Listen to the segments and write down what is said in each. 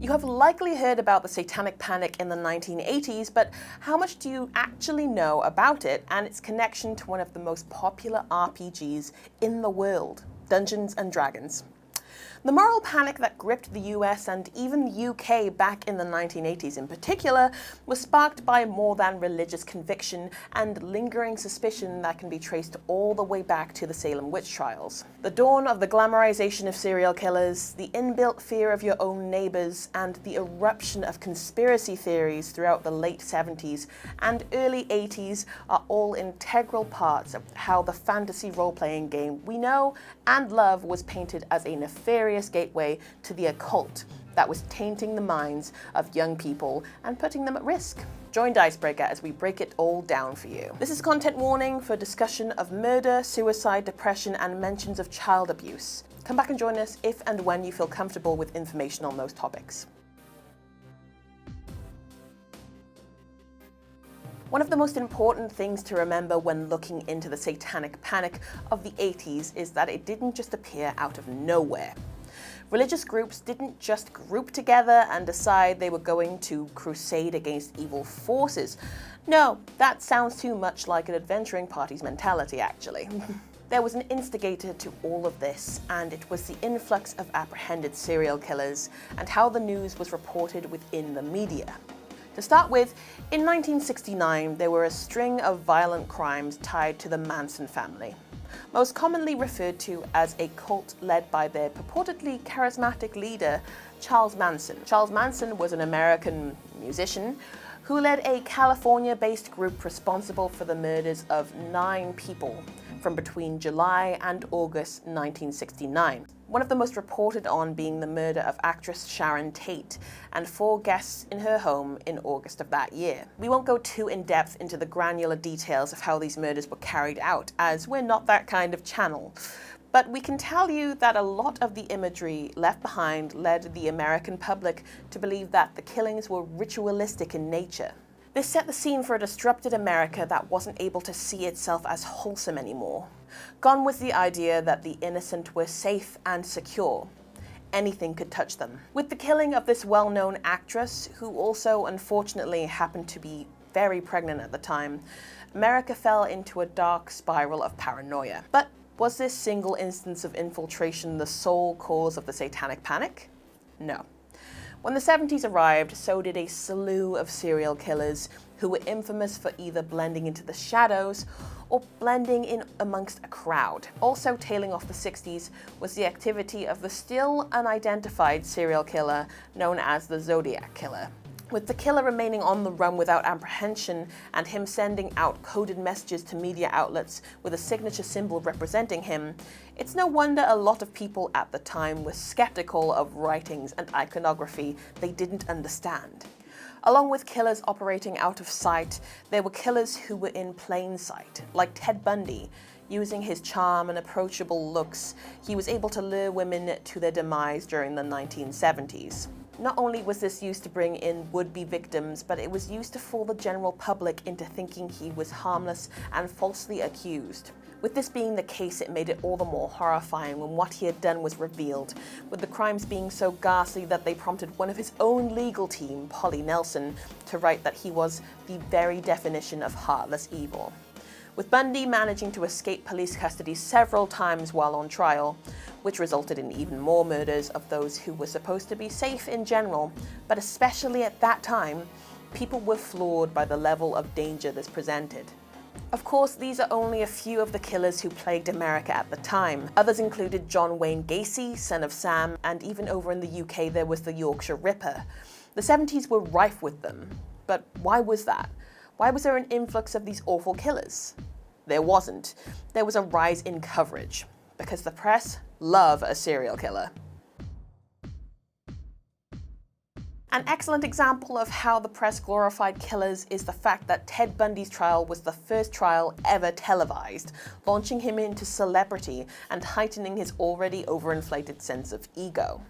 You have likely heard about the Satanic Panic in the 1980s, but how much do you actually know about it and its connection to one of the most popular RPGs in the world, Dungeons & Dragons? The moral panic that gripped the US and even the UK back in the 1980s in particular was sparked by more than religious conviction and lingering suspicion that can be traced all the way back to the Salem witch trials. The dawn of the glamorization of serial killers, the inbuilt fear of your own neighbors, and the eruption of conspiracy theories throughout the late 70s and early 80s are all integral parts of how the fantasy role-playing game we know and love was painted as a nefarious gateway to the occult that was tainting the minds of young people and putting them at risk. Join Dicebreaker as we break it all down for you. This is content warning for discussion of murder, suicide, depression, and mentions of child abuse. Come back and join us if and when you feel comfortable with information on those topics. One of the most important things to remember when looking into the Satanic Panic of the 80s is that it didn't just appear out of nowhere. Religious groups didn't just group together and decide they were going to crusade against evil forces. No, that sounds too much like an adventuring party's mentality, actually. There was an instigator to all of this, and it was the influx of apprehended serial killers and how the news was reported within the media. To start with, in 1969, there were a string of violent crimes tied to the Manson family, most commonly referred to as a cult led by their purportedly charismatic leader, Charles Manson. Charles Manson was an American musician who led a California-based group responsible for the murders of 9 people from between July and August 1969. One of the most reported on being the murder of actress Sharon Tate and 4 guests in her home in August of that year. We won't go too in-depth into the granular details of how these murders were carried out, as we're not that kind of channel. But we can tell you that a lot of the imagery left behind led the American public to believe that the killings were ritualistic in nature. This set the scene for a disrupted America that wasn't able to see itself as wholesome anymore. Gone was the idea that the innocent were safe and secure. Anything could touch them. With the killing of this well-known actress, who also unfortunately happened to be very pregnant at the time, America fell into a dark spiral of paranoia. But was this single instance of infiltration the sole cause of the Satanic Panic? No. When the 70s arrived, so did a slew of serial killers who were infamous for either blending into the shadows or blending in amongst a crowd. Also tailing off the 60s was the activity of the still unidentified serial killer known as the Zodiac Killer. With the killer remaining on the run without apprehension and him sending out coded messages to media outlets with a signature symbol representing him, it's no wonder a lot of people at the time were skeptical of writings and iconography they didn't understand. Along with killers operating out of sight, there were killers who were in plain sight, like Ted Bundy. Using his charm and approachable looks, he was able to lure women to their demise during the 1970s. Not only was this used to bring in would-be victims, but it was used to fool the general public into thinking he was harmless and falsely accused. With this being the case, it made it all the more horrifying when what he had done was revealed, with the crimes being so ghastly that they prompted one of his own legal team, Polly Nelson, to write that he was the very definition of heartless evil. With Bundy managing to escape police custody several times while on trial, which resulted in even more murders of those who were supposed to be safe in general, but especially at that time, people were floored by the level of danger this presented. Of course, these are only a few of the killers who plagued America at the time. Others included John Wayne Gacy, son of Sam, and even over in the UK there was the Yorkshire Ripper. The 70s were rife with them. But why was that? Why was there an influx of these awful killers? There wasn't. There was a rise in coverage, because the press love a serial killer. An excellent example of how the press glorified killers is the fact that Ted Bundy's trial was the first trial ever televised, launching him into celebrity and heightening his already overinflated sense of ego.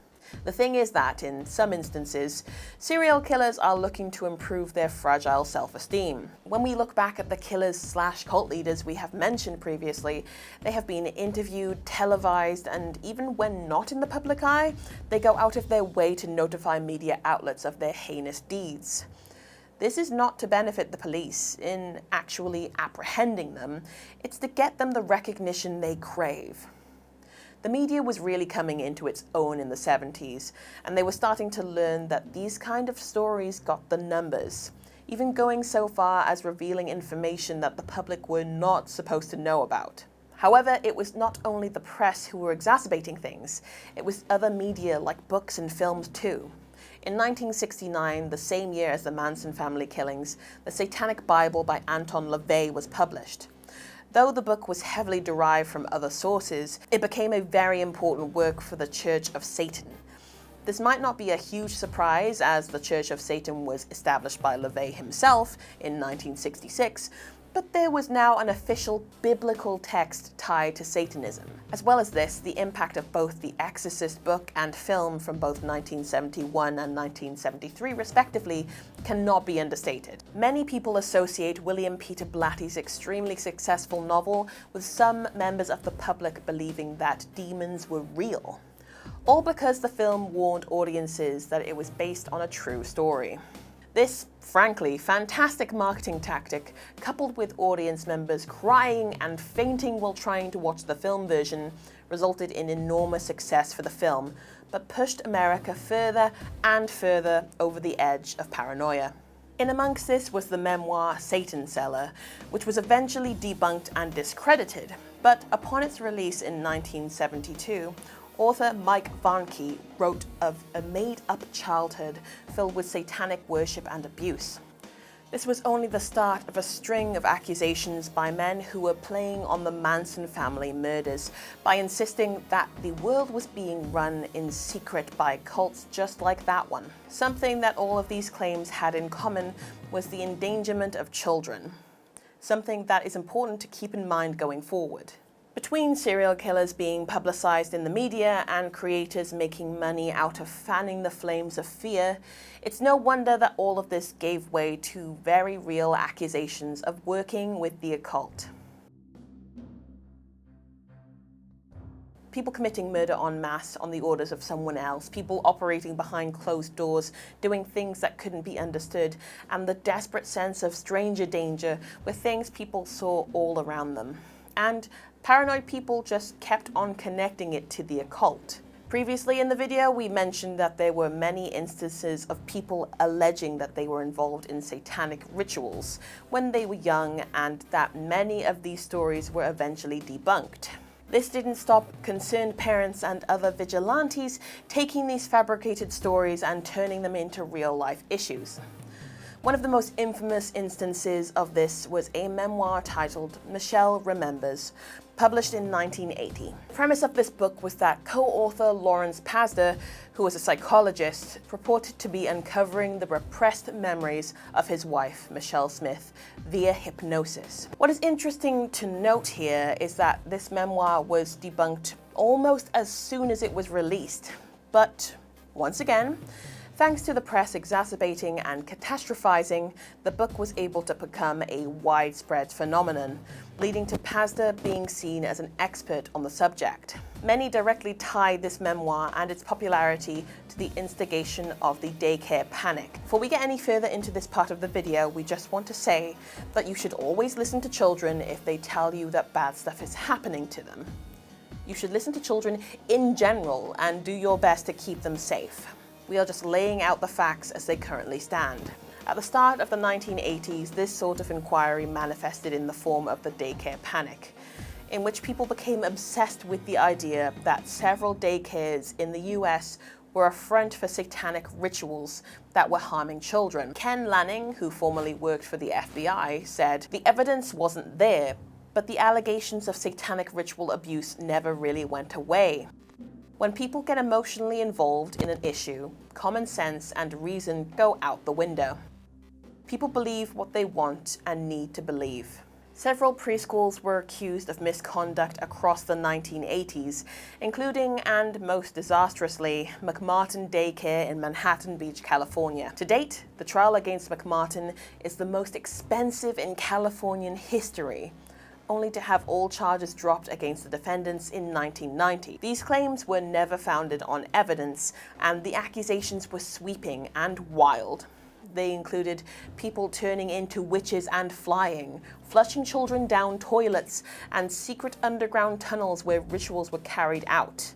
The thing is that, in some instances, serial killers are looking to improve their fragile self-esteem. When we look back at the killers/cult leaders we have mentioned previously, they have been interviewed, televised, and even when not in the public eye, they go out of their way to notify media outlets of their heinous deeds. This is not to benefit the police in actually apprehending them, it's to get them the recognition they crave. The media was really coming into its own in the 70s, and they were starting to learn that these kind of stories got the numbers, even going so far as revealing information that the public were not supposed to know about. However, it was not only the press who were exacerbating things, it was other media like books and films too. In 1969, the same year as the Manson Family killings, the Satanic Bible by Anton LaVey was published. Though the book was heavily derived from other sources, it became a very important work for the Church of Satan. This might not be a huge surprise, as the Church of Satan was established by LaVey himself in 1966, but there was now an official biblical text tied to Satanism. As well as this, the impact of both the Exorcist book and film from both 1971 and 1973 respectively cannot be understated. Many people associate William Peter Blatty's extremely successful novel with some members of the public believing that demons were real, all because the film warned audiences that it was based on a true story. This, frankly, fantastic marketing tactic, coupled with audience members crying and fainting while trying to watch the film version, resulted in enormous success for the film, but pushed America further and further over the edge of paranoia. In amongst this was the memoir Satan Seller, which was eventually debunked and discredited, but upon its release in 1972, author Mike Warnke wrote of a made-up childhood filled with satanic worship and abuse. This was only the start of a string of accusations by men who were playing on the Manson family murders by insisting that the world was being run in secret by cults just like that one. Something that all of these claims had in common was the endangerment of children, something that is important to keep in mind going forward. Between serial killers being publicized in the media and creators making money out of fanning the flames of fear, it's no wonder that all of this gave way to very real accusations of working with the occult. People committing murder en masse on the orders of someone else, people operating behind closed doors, doing things that couldn't be understood, and the desperate sense of stranger danger were things people saw all around them. And paranoid people just kept on connecting it to the occult. Previously in the video, we mentioned that there were many instances of people alleging that they were involved in satanic rituals when they were young, and that many of these stories were eventually debunked. This didn't stop concerned parents and other vigilantes taking these fabricated stories and turning them into real-life issues. One of the most infamous instances of this was a memoir titled Michelle Remembers, published in 1980. The premise of this book was that co-author Lawrence Pasder, who was a psychologist, purported to be uncovering the repressed memories of his wife, Michelle Smith, via hypnosis. What is interesting to note here is that this memoir was debunked almost as soon as it was released. But once again, thanks to the press exacerbating and catastrophizing, the book was able to become a widespread phenomenon, leading to Pasder being seen as an expert on the subject. Many directly tied this memoir and its popularity to the instigation of the daycare panic. Before we get any further into this part of the video, we just want to say that you should always listen to children if they tell you that bad stuff is happening to them. You should listen to children in general and do your best to keep them safe. We are just laying out the facts as they currently stand. At the start of the 1980s, this sort of inquiry manifested in the form of the daycare panic, in which people became obsessed with the idea that several daycares in the US were a front for satanic rituals that were harming children. Ken Lanning, who formerly worked for the FBI, said, "The evidence wasn't there, but the allegations of satanic ritual abuse never really went away. When people get emotionally involved in an issue, common sense and reason go out the window. People believe what they want and need to believe. Several preschools were accused of misconduct across the 1980s, including, and most disastrously, McMartin Daycare in Manhattan Beach, California. To date, the trial against McMartin is the most expensive in Californian history, only to have all charges dropped against the defendants in 1990. These claims were never founded on evidence, and the accusations were sweeping and wild. They included people turning into witches and flying, flushing children down toilets, and secret underground tunnels where rituals were carried out.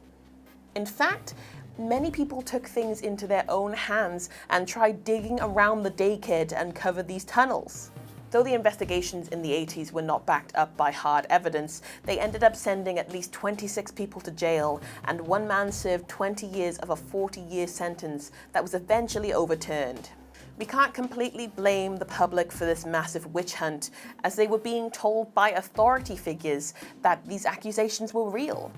In fact, many people took things into their own hands and tried digging around the daycare to uncover these tunnels. Though the investigations in the 80s were not backed up by hard evidence, they ended up sending at least 26 people to jail, and one man served 20 years of a 40-year sentence that was eventually overturned. We can't completely blame the public for this massive witch hunt, as they were being told by authority figures that these accusations were real.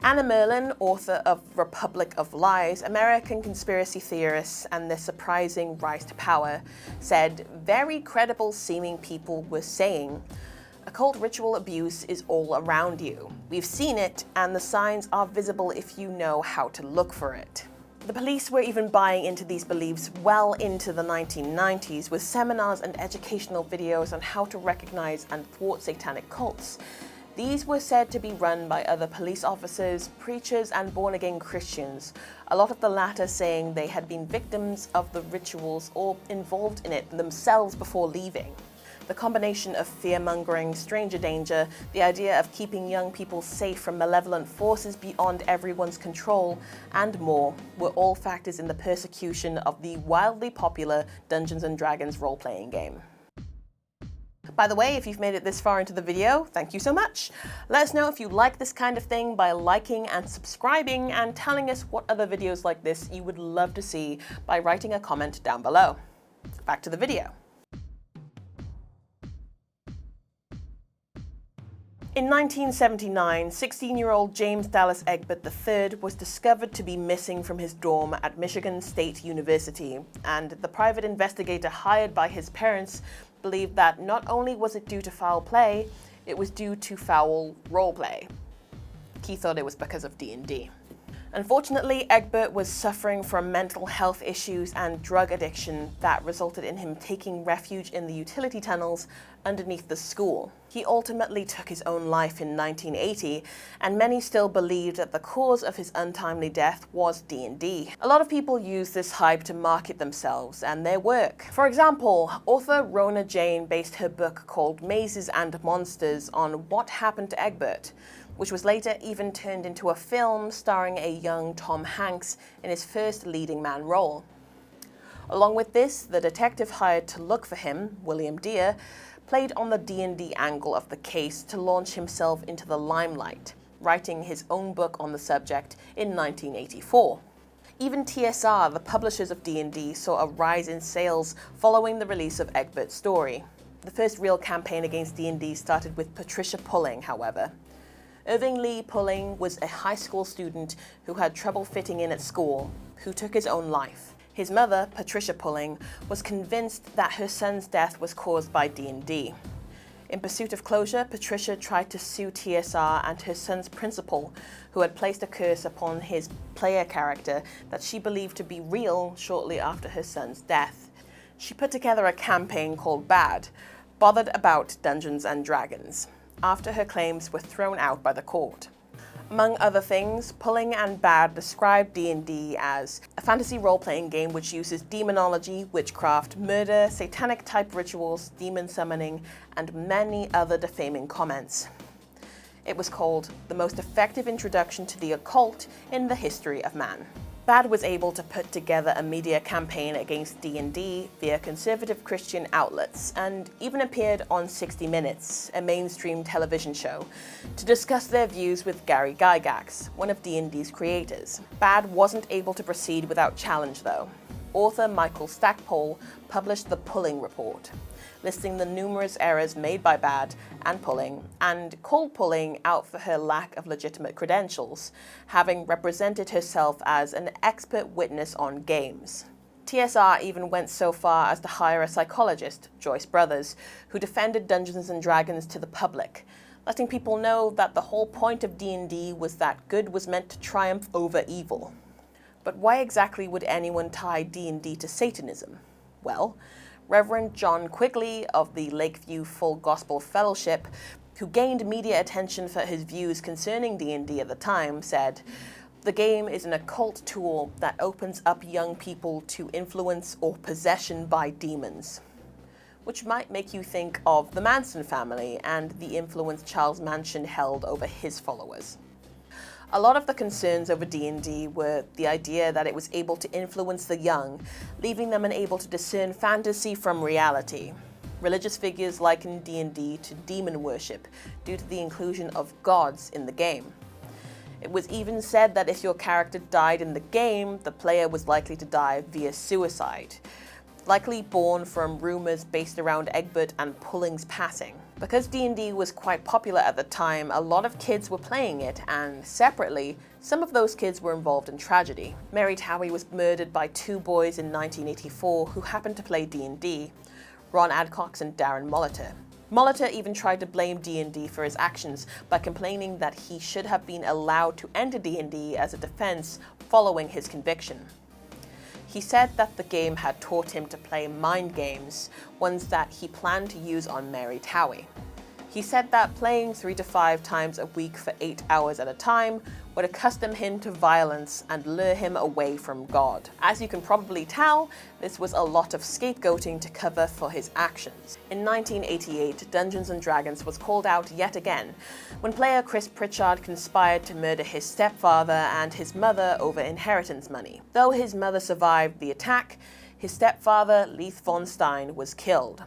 Anna Merlin, author of Republic of Lies, American Conspiracy Theorists and Their Surprising Rise to Power, said very credible seeming people were saying, "Occult ritual abuse is all around you. We've seen it, and the signs are visible if you know how to look for it." The police were even buying into these beliefs well into the 1990s, with seminars and educational videos on how to recognize and thwart satanic cults. These were said to be run by other police officers, preachers, and born-again Christians, a lot of the latter saying they had been victims of the rituals or involved in it themselves before leaving. The combination of fear-mongering, stranger danger, the idea of keeping young people safe from malevolent forces beyond everyone's control, and more were all factors in the persecution of the wildly popular Dungeons & Dragons role-playing game. By the way, if you've made it this far into the video, thank you so much. Let us know if you like this kind of thing by liking and subscribing, and telling us what other videos like this you would love to see by writing a comment down below. Back to the video. In 1979, 16-year-old James Dallas Egbert III was discovered to be missing from his dorm at Michigan State University, and the private investigator hired by his parents believed that not only was it due to foul play, it was due to foul roleplay. He thought it was because of D&D. Unfortunately, Egbert was suffering from mental health issues and drug addiction that resulted in him taking refuge in the utility tunnels underneath the school. He ultimately took his own life in 1980, and many still believe that the cause of his untimely death was D&D. A lot of people use this hype to market themselves and their work. For example, author Rona Jane based her book called Mazes and Monsters on what happened to Egbert, which was later even turned into a film starring a young Tom Hanks in his first leading man role. Along with this, the detective hired to look for him, William Deere, played on the D&D angle of the case to launch himself into the limelight, writing his own book on the subject in 1984. Even TSR, the publishers of D&D, saw a rise in sales following the release of Egbert's story. The first real campaign against D&D started with Patricia Pulling, however. Irving Lee Pulling was a high school student who had trouble fitting in at school, who took his own life. His mother, Patricia Pulling, was convinced that her son's death was caused by D&D. In pursuit of closure, Patricia tried to sue TSR and her son's principal, who had placed a curse upon his player character that she believed to be real shortly after her son's death. She put together a campaign called BAD, Bothered About Dungeons & Dragons, after her claims were thrown out by the court. Among other things, Pulling and BAD described D&D as a fantasy role-playing game which uses demonology, witchcraft, murder, satanic-type rituals, demon summoning, and many other defaming comments. It was called the most effective introduction to the occult in the history of man. BAD was able to put together a media campaign against D&D via conservative Christian outlets, and even appeared on 60 Minutes, a mainstream television show, to discuss their views with Gary Gygax, one of D&D's creators. BAD wasn't able to proceed without challenge though. Author Michael Stackpole published the Pulling Report, listing the numerous errors made by BAD and Pulling, and called Pulling out for her lack of legitimate credentials, having represented herself as an expert witness on games. TSR even went so far as to hire a psychologist, Joyce Brothers, who defended Dungeons & Dragons to the public, letting people know that the whole point of D&D was that good was meant to triumph over evil. But why exactly would anyone tie D&D to Satanism? Well, Reverend John Quigley of the Lakeview Full Gospel Fellowship, who gained media attention for his views concerning D&D at the time, said, "The game is an occult tool that opens up young people to influence or possession by demons," which might make you think of the Manson family and the influence Charles Manson held over his followers. A lot of the concerns over D&D were the idea that it was able to influence the young, leaving them unable to discern fantasy from reality. Religious figures likened D&D to demon worship due to the inclusion of gods in the game. It was even said that if your character died in the game, the player was likely to die via suicide, likely born from rumors based around Egbert and Pulling's passing. Because D&D was quite popular at the time, a lot of kids were playing it, and separately, some of those kids were involved in tragedy. Mary Towie was murdered by two boys in 1984 who happened to play D&D, Ron Adcox and Darren Molitor. Molitor even tried to blame D&D for his actions by complaining that he should have been allowed to enter D&D as a defense following his conviction. He said that the game had taught him to play mind games, ones that he planned to use on Mary Towie. He said that playing 3 to 5 times a week for 8 hours at a time would accustom him to violence and lure him away from God. As you can probably tell, this was a lot of scapegoating to cover for his actions. In 1988, Dungeons & Dragons was called out yet again, when player Chris Pritchard conspired to murder his stepfather and his mother over inheritance money. Though his mother survived the attack, his stepfather, Leith von Stein, was killed.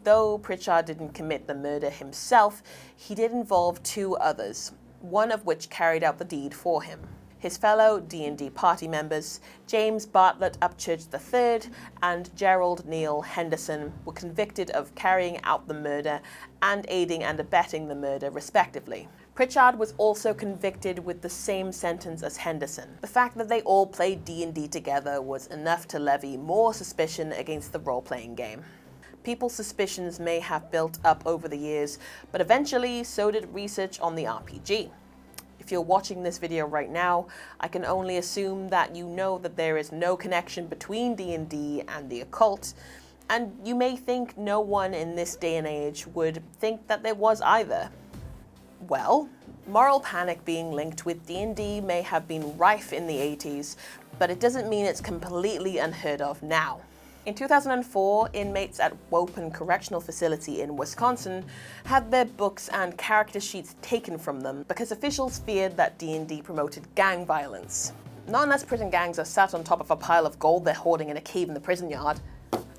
Though Pritchard didn't commit the murder himself, he did involve 2 others, one of which carried out the deed for him. His fellow D&D party members, James Bartlett Upchurch III and Gerald Neil Henderson, were convicted of carrying out the murder and aiding and abetting the murder, respectively. Pritchard was also convicted with the same sentence as Henderson. The fact that they all played D&D together was enough to levy more suspicion against the role-playing game. People's suspicions may have built up over the years, but eventually so did research on the RPG. If you're watching this video right now, I can only assume that you know that there is no connection between D&D and the occult, and you may think no one in this day and age would think that there was either. Well, moral panic being linked with D&D may have been rife in the 80s, but it doesn't mean it's completely unheard of now. In 2004, inmates at Wopen Correctional Facility in Wisconsin had their books and character sheets taken from them because officials feared that D&D promoted gang violence. Not unless prison gangs are sat on top of a pile of gold they're hoarding in a cave in the prison yard.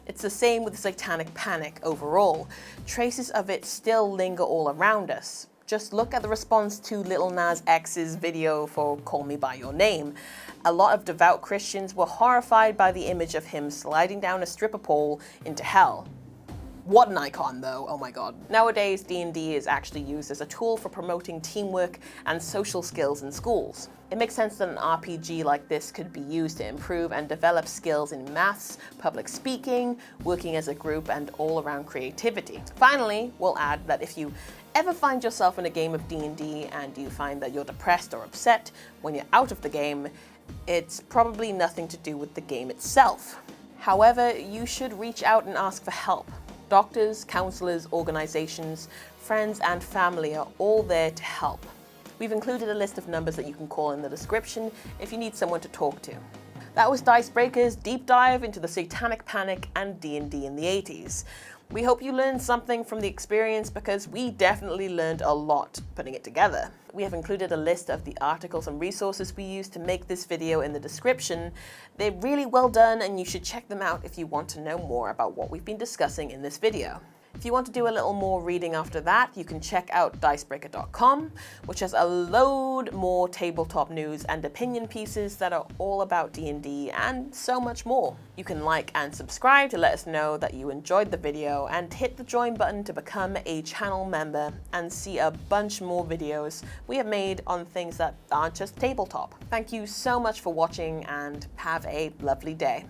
It's the same with the Satanic Panic overall. Traces of it still linger all around us. Just look at the response to Lil Nas X's video for Call Me By Your Name. A lot of devout Christians were horrified by the image of him sliding down a stripper pole into hell. What an icon though, oh my god. Nowadays, D&D is actually used as a tool for promoting teamwork and social skills in schools. It makes sense that an RPG like this could be used to improve and develop skills in maths, public speaking, working as a group, and all-around creativity. Finally, we'll add that if you ever find yourself in a game of D&D and you find that you're depressed or upset when you're out of the game, it's probably nothing to do with the game itself. However, you should reach out and ask for help. Doctors, counselors, organizations, friends, and family are all there to help. We've included a list of numbers that you can call in the description if you need someone to talk to. That was Dicebreaker's deep dive into the Satanic Panic and D&D in the 80s. We hope you learned something from the experience because we definitely learned a lot putting it together. We have included a list of the articles and resources we used to make this video in the description. They're really well done and you should check them out if you want to know more about what we've been discussing in this video. If you want to do a little more reading after that, you can check out Dicebreaker.com, which has a load more tabletop news and opinion pieces that are all about D&D and so much more. You can like and subscribe to let us know that you enjoyed the video, and hit the join button to become a channel member and see a bunch more videos we have made on things that aren't just tabletop. Thank you so much for watching and have a lovely day.